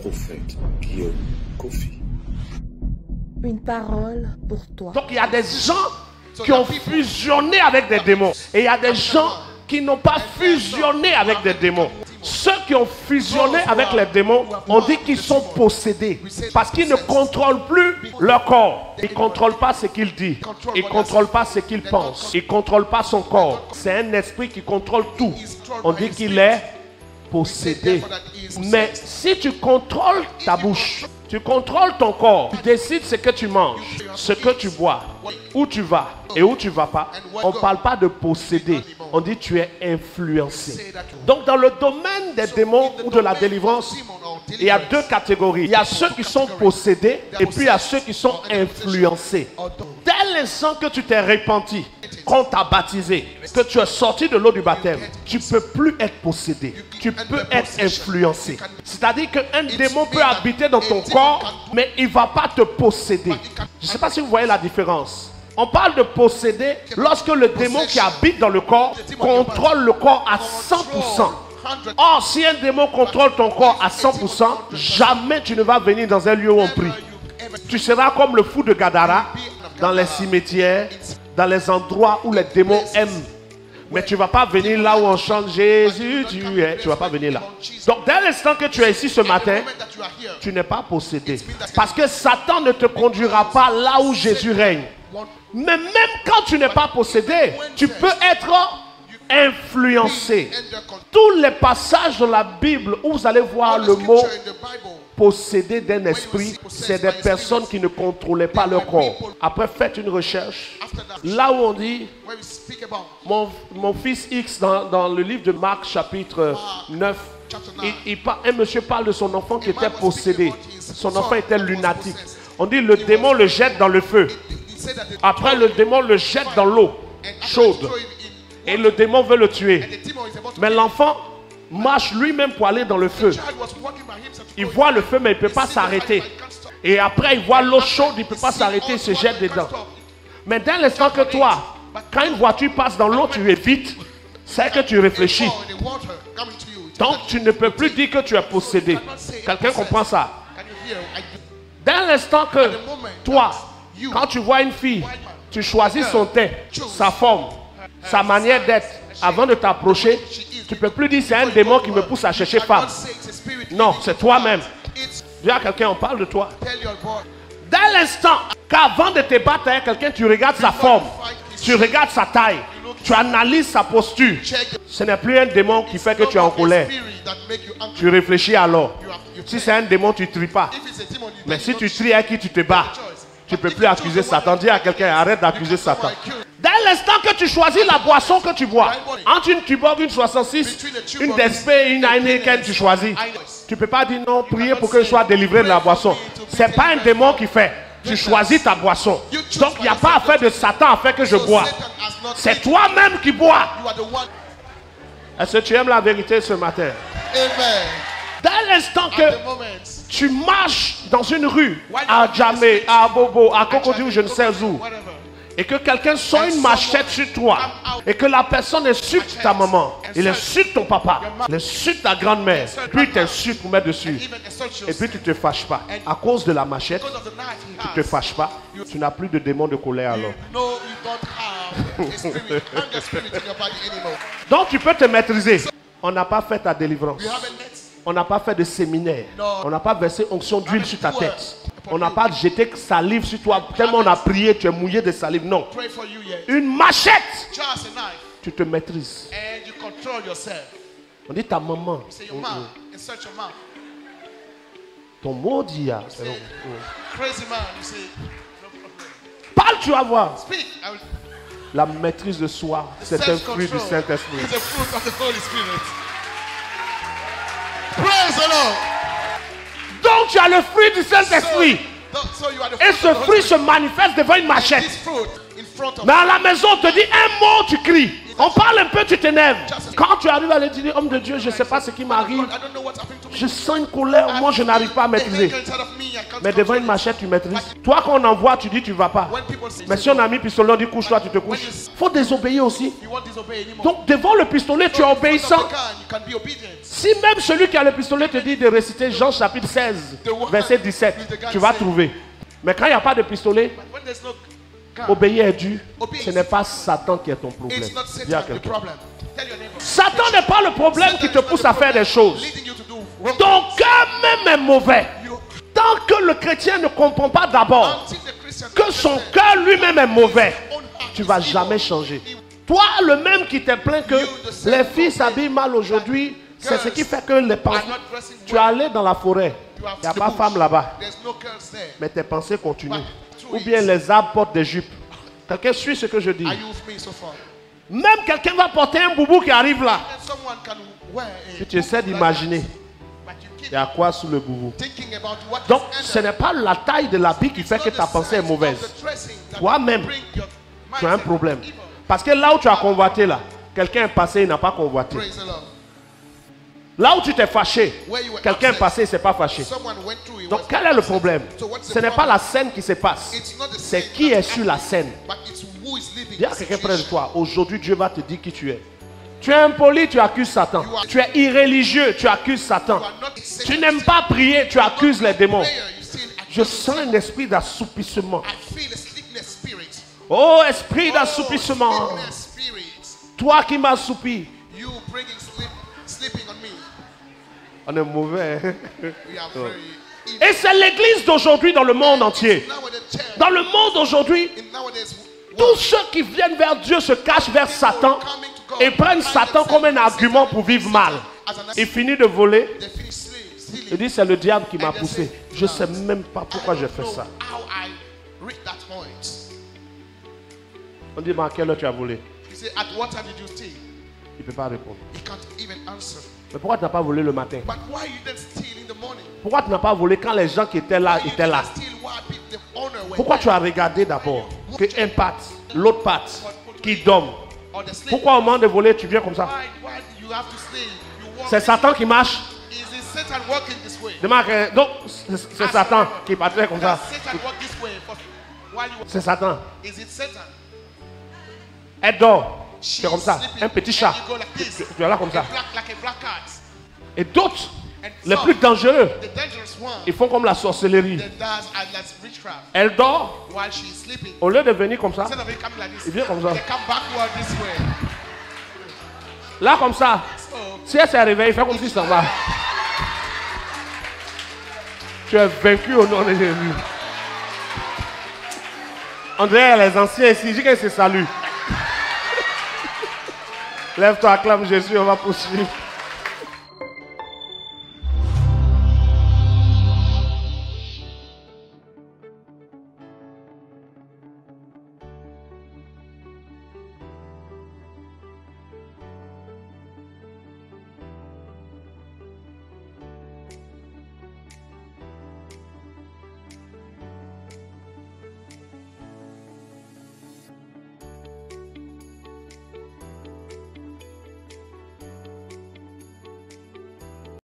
prophète Guillaume Kofi. Une parole pour toi. Donc il y a des gens qui ont fusionné avec des démons. Et il y a des gens qui n'ont pas fusionné avec des démons. Ceux qui ont fusionné avec les démons, on dit qu'ils sont possédés. Parce qu'ils ne contrôlent plus leur corps. Ils ne contrôlent pas ce qu'il dit. Ils ne contrôlent pas ce qu'il pense. Ils ne contrôlent pas son corps. C'est un esprit qui contrôle tout. On dit qu'il est possédé. Mais si tu contrôles ta bouche, tu contrôles ton corps, tu décides ce que tu manges, ce que tu bois, où tu vas et où tu ne vas pas. On ne parle pas de posséder, on dit tu es influencé. Donc dans le domaine des démons ou de la délivrance, il y a deux catégories. Il y a ceux qui sont possédés et puis il y a ceux qui sont influencés. Dès l'instant que tu t'es repenti, qu'on t'a baptisé, que tu es sorti de l'eau du baptême, tu ne peux plus être possédé. Tu peux être influencé. C'est-à-dire qu'un démon peut habiter dans ton corps, mais il ne va pas te posséder. Je ne sais pas si vous voyez la différence. On parle de posséder lorsque le démon qui habite dans le corps contrôle le corps à 100%. Or, si un démon contrôle ton corps à 100%, jamais tu ne vas venir dans un lieu où on prie. Tu seras comme le fou de Gadara, dans les cimetières, dans les endroits où les démons aiment. Mais tu ne vas pas venir là où on chante Jésus, tu es. Tu ne vas pas venir là. Donc, dès l'instant que tu es ici ce matin, tu n'es pas possédé. Parce que Satan ne te conduira pas là où Jésus règne. Mais même quand tu n'es pas possédé, tu peux être influencé. Tous les passages de la Bible où vous allez voir le mot possédé d'un esprit, c'est des personnes qui ne contrôlaient pas leur corps. Après, faites une recherche. Là où on dit, mon fils X, dans le livre de Marc, chapitre 9, un monsieur parle de son enfant qui était possédé. Son enfant était lunatique. On dit, le démon le jette dans le feu. Après, le démon le jette dans l'eau chaude. Et le démon veut le tuer. Mais l'enfant marche lui-même pour aller dans le feu. Il voit le feu, mais il ne peut pas s'arrêter. Et après, il voit l'eau chaude, il ne peut pas s'arrêter, il se jette dedans. Mais dès l'instant que toi, quand une voiture passe dans l'eau, tu évites, c'est que tu réfléchis. Donc, tu ne peux plus dire que tu es possédé. Quelqu'un comprend ça? Dès l'instant que toi, quand tu vois une fille, tu choisis son teint, sa forme, sa manière d'être, avant de t'approcher, tu ne peux plus dire c'est un démon qui me pousse à chercher femme. Non, c'est toi-même. Dis à quelqu'un, on parle de toi. Dès l'instant qu'avant de te battre avec quelqu'un, tu regardes sa forme, tu regardes sa taille, tu analyses sa posture. Ce n'est plus un démon qui fait que tu es en colère. Tu réfléchis alors. Si c'est un démon, tu ne tries pas. Mais si tu tries avec qui tu te bats, tu ne peux plus accuser Satan. Dis à quelqu'un, arrête d'accuser Satan. Dès l'instant que tu choisis la boisson que tu bois, entre une Tuborg, une 66, une DSP et une Heineken, tu choisis. Tu ne peux pas dire non, prier pour que je sois délivré de la boisson. Ce n'est pas un démon qui fait. Tu choisis ta boisson. Donc il n'y a pas affaire de Satan à faire que je bois. C'est toi-même qui bois. Est-ce que tu aimes la vérité ce matin? Dès l'instant que tu marches dans une rue, à Djamé, à Bobo, à Cocody, je ne sais où, et que quelqu'un sort une machette sur toi, et que la personne insulte ta maman, il insulte ton papa, il insulte ta grand-mère, puis il t'insulte pour mettre dessus, et puis tu ne te fâches pas. À cause de la machette, tu ne te fâches pas, tu n'as plus de démon de colère alors. Donc tu peux te maîtriser. On n'a pas fait ta délivrance. On n'a pas fait de séminaire. On n'a pas versé onction d'huile sur ta tête. On n'a pas jeté salive sur toi. Tellement on a prié, tu es mouillé de salive. Non. Une machette. Tu te maîtrises. On dit ta maman. Ton maudit. Parle, tu vas voir. La maîtrise de soi, c'est un fruit du Saint-Esprit. Praise the Lord. Donc tu as le fruit du Saint-Esprit. Et ce fruit se manifeste devant une machette. Mais à la maison, on te dit un mot, tu cries. On parle un peu, tu t'énerves. Quand tu arrives à lui dire, homme de Dieu, je ne sais pas ce qui m'arrive. Je sens une colère, moi je n'arrive pas à maîtriser. Mais devant une machette, tu maîtrises. Toi, quand on envoie, tu dis, tu ne vas pas. Mais si on a mis pistolet, on dit couche-toi, tu te couches. Il faut désobéir aussi. Donc devant le pistolet, tu es obéissant. Si même celui qui a le pistolet te dit de réciter Jean chapitre 16, verset 17, tu vas trouver. Mais quand il n'y a pas de pistolet, obéir est dû. Ce n'est pas Satan qui est ton problème. Dis à quelqu'un. Satan n'est pas le problème qui te pousse à faire des choses. Ton cœur même est mauvais. Tant que le chrétien ne comprend pas d'abord que son cœur lui-même est mauvais, tu ne vas jamais changer. Toi, le même qui te plaint que les filles s'habillent mal aujourd'hui, c'est ce qui fait que les pensées... Tu es allé dans la forêt, il n'y a pas de femme là-bas. Mais tes pensées continuent. Ou bien les arbres portent des jupes. Quelqu'un suit ce que je dis. Même quelqu'un va porter un boubou qui arrive là. Si tu essaies d'imaginer, il y a quoi sous le boubou? Donc, ce n'est pas la taille de l'habit qui fait que ta pensée est mauvaise. Toi-même, tu as un problème. Parce que là où tu as convoité, là, quelqu'un est passé, il n'a pas convoité. Là où tu t'es fâché, quelqu'un est passé, il ne s'est pas fâché. Donc, quel est le problème? Ce n'est pas la scène qui se passe. C'est qui est sur la scène. Dis à quelqu'un près de toi, aujourd'hui Dieu va te dire qui tu es. Tu es impoli, tu accuses Satan. Tu es irréligieux, tu accuses Satan. Tu n'aimes pas prier, tu accuses les démons. Je sens un esprit d'assoupissement. Oh, esprit d'assoupissement. Toi qui m'as assoupi. On est mauvais. Et c'est l'église d'aujourd'hui dans le monde entier. Dans le monde aujourd'hui, tous ceux qui viennent vers Dieu se cachent vers Satan et prennent Satan comme un argument pour vivre mal. Il finit de voler. Il dit c'est le diable qui m'a poussé. Je ne sais même pas pourquoi j'ai fait ça. On dit mais à quelle heure tu as volé? Il ne peut pas répondre. Mais pourquoi tu n'as pas volé le matin? Pourquoi tu n'as pas volé quand les gens qui étaient là étaient là? Pourquoi tu as regardé d'abord qu'un patte, l'autre patte, qui dorme? Pourquoi au moment de voler, tu viens comme ça? C'est Satan qui marche. Donc, c'est Satan qui partait comme ça. C'est Satan. Elle dort. C'est comme ça. Un petit chat. Tu es là comme ça. Et d'autres, les plus dangereux, ils font comme la sorcellerie. Elle dort. Au lieu de venir comme ça, il vient comme ça. Là comme ça. Si elle s'est réveillée, il fait comme si ça va. Tu es vaincu au nom de Jésus. On dirait les anciens ici. Je dis qu'ils se saluent. Lève-toi, acclame Jésus, on va poursuivre.